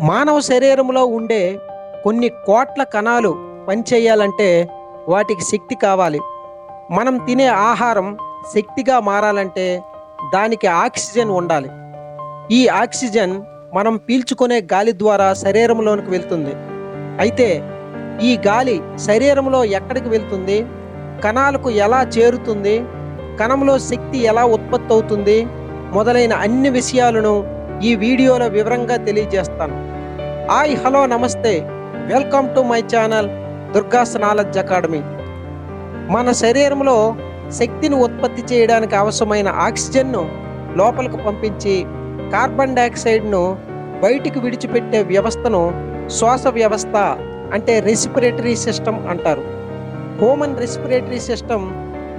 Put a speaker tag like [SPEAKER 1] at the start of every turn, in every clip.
[SPEAKER 1] మానవ శరీరంలో ఉండే కొన్ని కోట్ల కణాలు పనిచేయాలంటే వాటికి శక్తి కావాలి. మనం తినే ఆహారం శక్తిగా మారాలంటే దానికి ఆక్సిజన్ ఉండాలి. ఈ ఆక్సిజన్ మనం పీల్చుకునే గాలి ద్వారా శరీరంలోనికి వెళ్తుంది. అయితే ఈ గాలి శరీరంలో ఎక్కడికి వెళ్తుంది? కణాలకు ఎలా చేరుతుంది? కణంలో శక్తి ఎలా ఉత్పత్తి అవుతుంది? మొదలైన అన్ని విషయాలను ఈ వీడియోలో వివరంగా తెలియజేస్తాను. హాయ్ హలో నమస్తే, welcome to my channel దుర్గాస్ knowledge academy. మన శరీరంలో శక్తిని ఉత్పత్తి చేయడానికి అవసరమైన ఆక్సిజన్ను లోపలికి పంపించి కార్బన్ డైఆక్సైడ్ను బయటికి విడిచిపెట్టే వ్యవస్థను శ్వాస వ్యవస్థ అంటే రెస్పిరేటరీ సిస్టమ్ అంటారు. హ్యూమన్ రెస్పిరేటరీ సిస్టమ్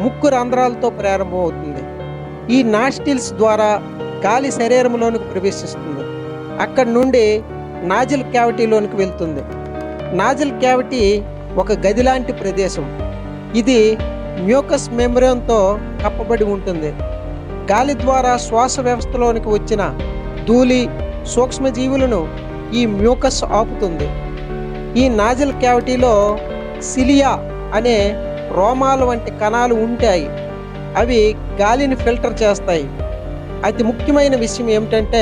[SPEAKER 1] ముక్కు రంధ్రాలతో ప్రారంభమవుతుంది. ఈ నాస్టిల్స్ ద్వారా గాలి శరీరంలోనికి ప్రవేశిస్తుంది. అక్కడి నుండి నాజిల్ క్యావిటీలోనికి వెళ్తుంది. నాజిల్ క్యావిటీ ఒక గది లాంటి ప్రదేశం. ఇది మ్యూకస్ మెంబ్రేన్తో కప్పబడి ఉంటుంది. గాలి ద్వారా శ్వాస వ్యవస్థలోనికి వచ్చిన ధూళి, సూక్ష్మజీవులను ఈ మ్యూకస్ ఆపుతుంది. ఈ నాజిల్ క్యావిటీలో సిలియా అనే రోమాలు వంటి కణాలు ఉంటాయి. అవి గాలిని ఫిల్టర్ చేస్తాయి. అతి ముఖ్యమైన విషయం ఏమిటంటే,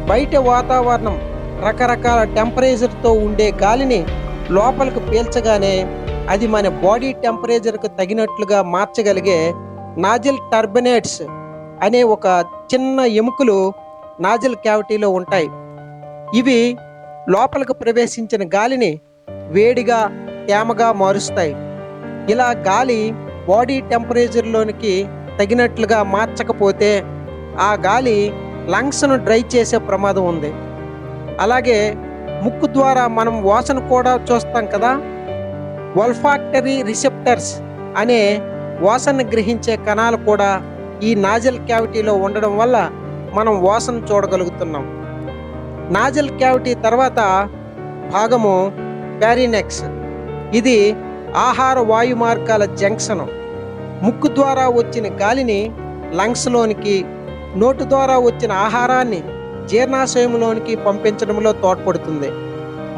[SPEAKER 1] బయట వాతావరణం రకరకాల టెంపరేచర్తో ఉండే గాలిని లోపలికి పీల్చగానే అది మన బాడీ టెంపరేచర్కు తగినట్లుగా మార్చగలిగే నాజిల్ టర్బినేట్స్ అనే ఒక చిన్న ఎముకలు నాజిల్ క్యావిటీలో ఉంటాయి. ఇవి లోపలికి ప్రవేశించిన గాలిని వేడిగా, తేమగా మారుస్తాయి. ఇలా గాలి బాడీ టెంపరేచర్లోనికి తగినట్లుగా మార్చకపోతే ఆ గాలి లంగ్స్ను డ్రై చేసే ప్రమాదం ఉంది. అలాగే ముక్కు ద్వారా మనం వాసన కూడా చూస్తాం కదా. వల్ఫాక్టరీ రిసెప్టర్స్ అనే వాసన గ్రహించే కణాలు కూడా ఈ నాజిల్ క్యావిటీలో ఉండడం వల్ల మనం వాసన చూడగలుగుతున్నాం. నాజిల్ క్యావిటీ తర్వాత భాగము ప్యారినెక్స్. ఇది ఆహార వాయు మార్గాల జంక్షన్. ముక్కు ద్వారా వచ్చిన గాలిని లంగ్స్లోనికి, నోటు ద్వారా వచ్చిన ఆహారాన్ని జీర్ణాశయంలోనికి పంపించడంలో తోడ్పడుతుంది.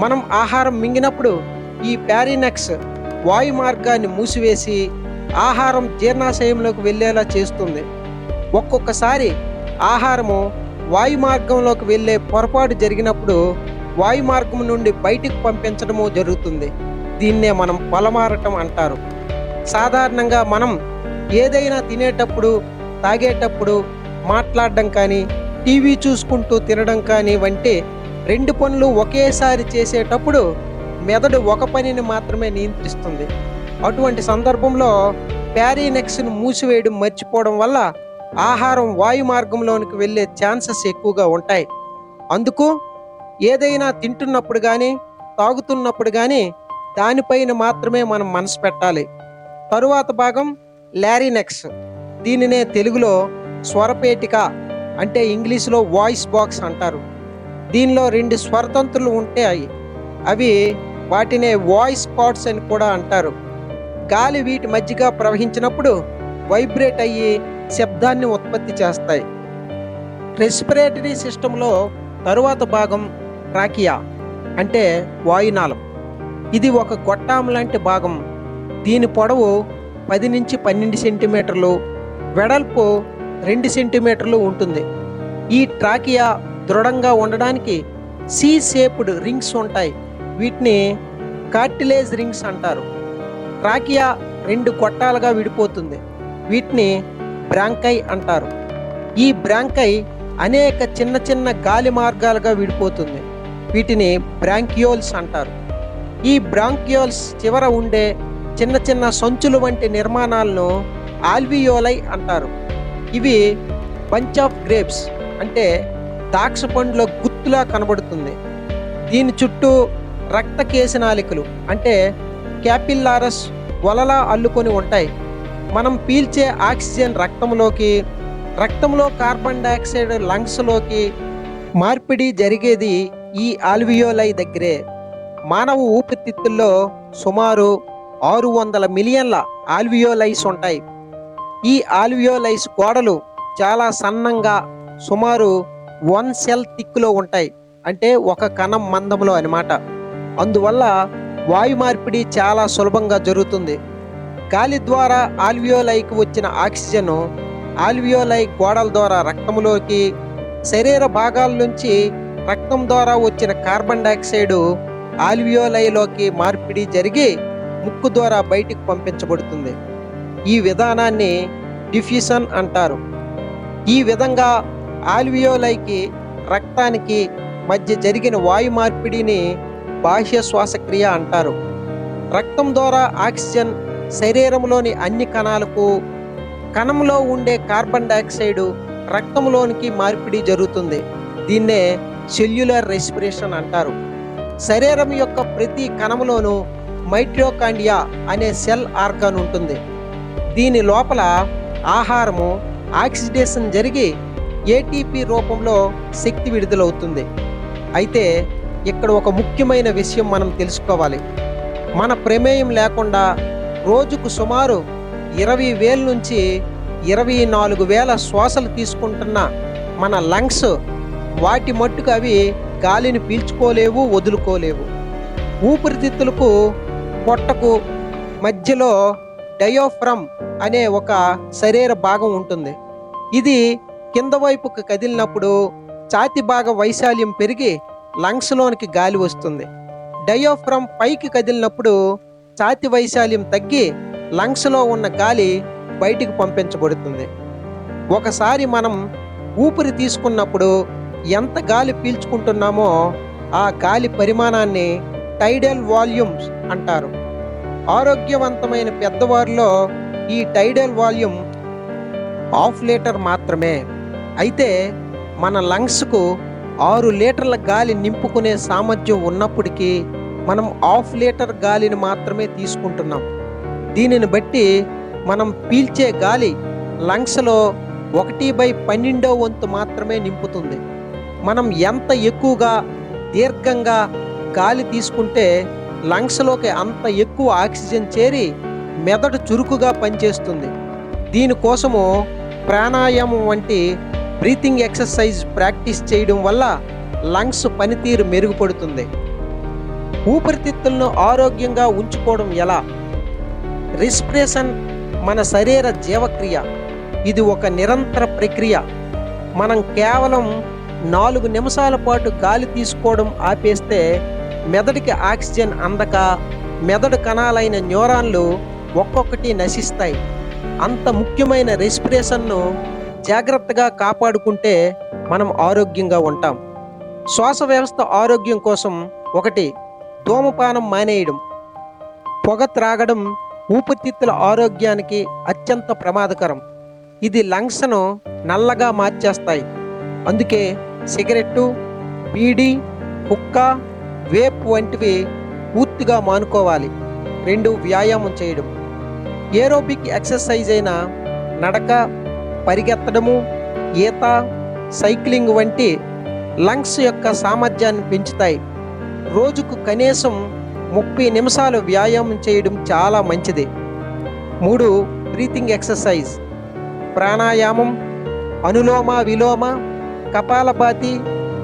[SPEAKER 1] మనం ఆహారం మింగినప్పుడు ఈ ప్యారినెక్స్ వాయు మార్గాన్ని మూసివేసి ఆహారం జీర్ణాశయంలోకి వెళ్ళేలా చేస్తుంది. ఒక్కొక్కసారి ఆహారము వాయు మార్గంలోకి వెళ్ళే పొరపాటు జరిగినప్పుడు వాయు మార్గం నుండి బయటికి పంపించడము జరుగుతుంది. దీన్నే మనం పొలమారటం అంటారు. సాధారణంగా మనం ఏదైనా తినేటప్పుడు, తాగేటప్పుడు, మాట్లాడడం కానీ, టీవీ చూసుకుంటూ తినడం కానీ వంటి రెండు పనులు ఒకేసారి చేసేటప్పుడు మెదడు ఒక పనిని మాత్రమే నియంత్రిస్తుంది. అటువంటి సందర్భంలో ప్యారినెక్స్ను మూసివేయడం మర్చిపోవడం వల్ల ఆహారం వాయు మార్గంలోనికి వెళ్ళే ఛాన్సెస్ ఎక్కువగా ఉంటాయి. అందుకు ఏదైనా తింటున్నప్పుడు కానీ, తాగుతున్నప్పుడు కానీ దానిపైన మాత్రమే మనం మనసు పెట్టాలి. తరువాత భాగం లారినెక్స్. దీనినే తెలుగులో స్వరపేటిక అంటే ఇంగ్లీష్లో వాయిస్ బాక్స్ అంటారు. దీనిలో రెండు స్వరతంత్రులు ఉంటాయి. అవి వాటినే వాయిస్ కార్డ్స్ అని కూడా అంటారు. గాలి వీటి మధ్యగా ప్రవహించినప్పుడు వైబ్రేట్ అయ్యి శబ్దాన్ని ఉత్పత్తి చేస్తాయి. రెస్పిరేటరీ సిస్టంలో తరువాత భాగం ట్రాకియా అంటే వాయునాళం. ఇది ఒక గొట్టాం లాంటి భాగం. దీని పొడవు 10 నుంచి 12 సెంటీమీటర్లు, వెడల్పు 2 సెంటీమీటర్లు ఉంటుంది. ఈ ట్రాకియా దృఢంగా ఉండడానికి సి షేప్డ్ రింగ్స్ ఉంటాయి. వీటిని కార్టిలేజ్ రింగ్స్ అంటారు. ట్రాకియా 2 గొట్టాలుగా విడిపోతుంది. వీటిని బ్రాంకై అంటారు. ఈ బ్రాంకై అనేక చిన్న చిన్న గాలి మార్గాలుగా విడిపోతుంది. వీటిని బ్రాంకియోల్స్ అంటారు. ఈ బ్రాంకియోల్స్ చివర ఉండే చిన్న చిన్న సంచులు వంటి నిర్మాణాలను ఆల్వియోలై అంటారు. ఇవి బంచ్ ఆఫ్ గ్రేప్స్ అంటే ద్రాక్ష పండులో గుత్తులా కనబడుతుంది. దీని చుట్టూ రక్త కేశనాళికలు అంటే క్యాపిల్లారస్ వలలా అల్లుకొని ఉంటాయి. మనం పీల్చే ఆక్సిజన్ రక్తంలో కార్బన్ డైఆక్సైడ్ లంగ్స్లోకి మార్పిడి జరిగేది ఈ ఆల్వియోలై దగ్గరే. మానవ ఊపిరితిత్తుల్లో సుమారు 600 మిలియన్ల ఆల్వియోలైస్ ఉంటాయి. ఈ ఆల్వియోలైస్ గోడలు చాలా సన్నంగా సుమారు 1 సెల్ థిక్లో ఉంటాయి. అంటే ఒక కణం మందంలో అన్నమాట. అందువల్ల వాయు మార్పిడి చాలా సులభంగా జరుగుతుంది. గాలి ద్వారా ఆల్వియోలైకి వచ్చిన ఆక్సిజన్ ఆల్వియోలై గోడల ద్వారా రక్తంలోకి, శరీర భాగాల నుంచి రక్తం ద్వారా వచ్చిన కార్బన్ డయాక్సైడ్ ఆల్వియోలైలోకి మార్పిడి జరిగి ముక్కు ద్వారా బయటికి పంపించబడుతుంది. ఈ విధానాన్ని డిఫ్యూషన్ అంటారు. ఈ విధంగా ఆల్వియోలైకి రక్తానికి మధ్య జరిగిన వాయు మార్పిడిని బాహ్య శ్వాసక్రియ అంటారు. రక్తం ద్వారా ఆక్సిజన్ శరీరంలోని అన్ని కణాలకు, కణంలో ఉండే కార్బన్ డయాక్సైడ్ రక్తంలోనికి మార్పిడి జరుగుతుంది. దీన్నే సెల్యులర్ రెస్పిరేషన్ అంటారు. శరీరం యొక్క ప్రతి కణంలోనూ మైట్రోకాండియా అనే సెల్ ఆర్గాన్ ఉంటుంది. దీని లోపల ఆహారము ఆక్సిడేషన్ జరిగి ఏటీపీ రూపంలో శక్తి విడుదలవుతుంది. అయితే ఇక్కడ ఒక ముఖ్యమైన విషయం మనం తెలుసుకోవాలి. మన ప్రమేయం లేకుండా రోజుకు సుమారు 20,000 నుంచి 24,000 శ్వాసలు తీసుకుంటున్న మన లంగ్స్ వాటి మట్టుకు అవి గాలిని పీల్చుకోలేవు, వదులుకోలేవు. ఊపిరితిత్తులకు, పొట్టకు మధ్యలో డయాఫ్రమ్ అనే ఒక శరీర భాగం ఉంటుంది. ఇది కింద వైపుకు కదిలినప్పుడు ఛాతీ భాగ వైశాల్యం పెరిగి లంగ్స్లోనికి గాలి వస్తుంది. డయాఫ్రమ్ పైకి కదిలినప్పుడు ఛాతీ వైశాల్యం తగ్గి లంగ్స్లో ఉన్న గాలి బయటికి పంపించబడుతుంది. ఒకసారి మనం ఊపిరి తీసుకున్నప్పుడు ఎంత గాలి పీల్చుకుంటున్నామో ఆ గాలి పరిమాణాన్ని టైడల్ వాల్యూమ్స్ అంటారు. ఆరోగ్యవంతమైన పెద్దవారిలో ఈ టైడల్ వాల్యూమ్ 1/2 లీటర్ మాత్రమే. అయితే మన లంగ్స్కు 6 లీటర్ల గాలి నింపుకునే సామర్థ్యం ఉన్నప్పటికీ మనం 1/2 లీటర్ గాలిని మాత్రమే తీసుకుంటున్నాం. దీనిని బట్టి మనం పీల్చే గాలి లంగ్స్లో 1/12 వంతు మాత్రమే నింపుతుంది. మనం ఎంత ఎక్కువగా దీర్ఘంగా గాలి తీసుకుంటే లంగ్స్లోకి అంత ఎక్కువ ఆక్సిజన్ చేరి మెదడు చురుకుగా పనిచేస్తుంది. దీనికోసము ప్రాణాయామం వంటి బ్రీతింగ్ ఎక్సర్సైజ్ ప్రాక్టీస్ చేయడం వల్ల లంగ్స్ పనితీరు మెరుగుపడుతుంది. ఊపిరితిత్తులను ఆరోగ్యంగా ఉంచుకోవడం ఎలా? రెస్పిరేషన్ మన శరీర జీవక్రియ. ఇది ఒక నిరంతర ప్రక్రియ. మనం కేవలం 4 నిమిషాల పాటు గాలి తీసుకోవడం ఆపేస్తే మెదడుకి ఆక్సిజన్ అందక మెదడు కణాలైన న్యూరాన్లు ఒక్కొక్కటి నశిస్తాయి. అంత ముఖ్యమైన రెస్పిరేషన్ను జాగ్రత్తగా కాపాడుకుంటే మనం ఆరోగ్యంగా ఉంటాం. శ్వాస వ్యవస్థ ఆరోగ్యం కోసం 1 ధూమపానం మానేయడం. పొగ త్రాగడం ఊపిరితిత్తుల ఆరోగ్యానికి అత్యంత ప్రమాదకరం. ఇది లంగ్స్ను నల్లగా మార్చేస్తాయి. అందుకే సిగరెట్టు, బీడీ, హుక్కా, వేప్ వంటివి పూర్తిగా మానుకోవాలి. 2 వ్యాయామం చేయడం. ఏరోబిక్ ఎక్సర్సైజ్ అయిన నడక, పరిగెత్తడము, ఈత, సైక్లింగ్ వంటి లంగ్స్ యొక్క సామర్థ్యాన్ని పెంచుతాయి. రోజుకు కనీసం 30 నిమిషాలు వ్యాయామం చేయడం చాలా మంచిది. 3 బ్రీతింగ్ ఎక్సర్సైజ్. ప్రాణాయామం, అనులోమ విలోమ, కపాలభాతి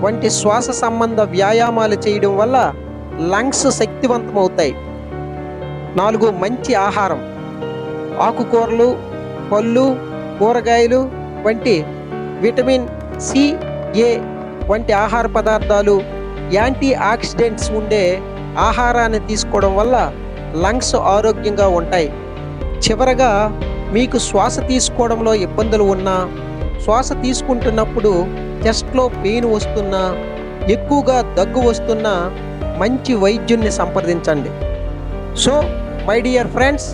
[SPEAKER 1] వంటి శ్వాస సంబంధ వ్యాయామాలు చేయడం వల్ల లంగ్స్ శక్తివంతమవుతాయి. 4 మంచి ఆహారం. ఆకుకూరలు, పళ్ళు, కూరగాయలు వంటి విటమిన్ సి, ఏ వంటి ఆహార పదార్థాలు, యాంటీ ఆక్సిడెంట్స్ ఉండే ఆహారాన్ని తీసుకోవడం వల్ల లంగ్స్ ఆరోగ్యంగా ఉంటాయి. చివరగా మీకు శ్వాస తీసుకోవడంలో ఇబ్బందులు ఉన్నా, శ్వాస తీసుకుంటున్నప్పుడు చెస్ట్లో పెయిన్ వస్తున్నా, ఎక్కువగా దగ్గు వస్తున్నా మంచి వైద్యున్ని సంప్రదించండి. సో మై డియర్ ఫ్రెండ్స్,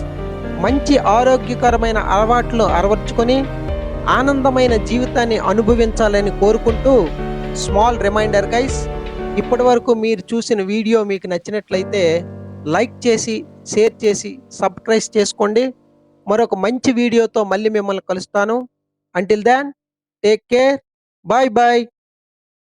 [SPEAKER 1] మంచి ఆరోగ్యకరమైన అలవాట్లు అలవర్చుకొని ఆనందమైన జీవితాన్ని అనుభవించాలని కోరుకుంటూ స్మాల్ రిమైండర్ గైస్, ఇప్పటి వరకు మీరు చూసిన వీడియో మీకు నచ్చినట్లయితే లైక్ చేసి, షేర్ చేసి, సబ్స్క్రైబ్ చేసుకోండి. మరొక మంచి వీడియోతో మళ్ళీ మిమ్మల్ని కలుస్తాను. Until then take care. Bye bye.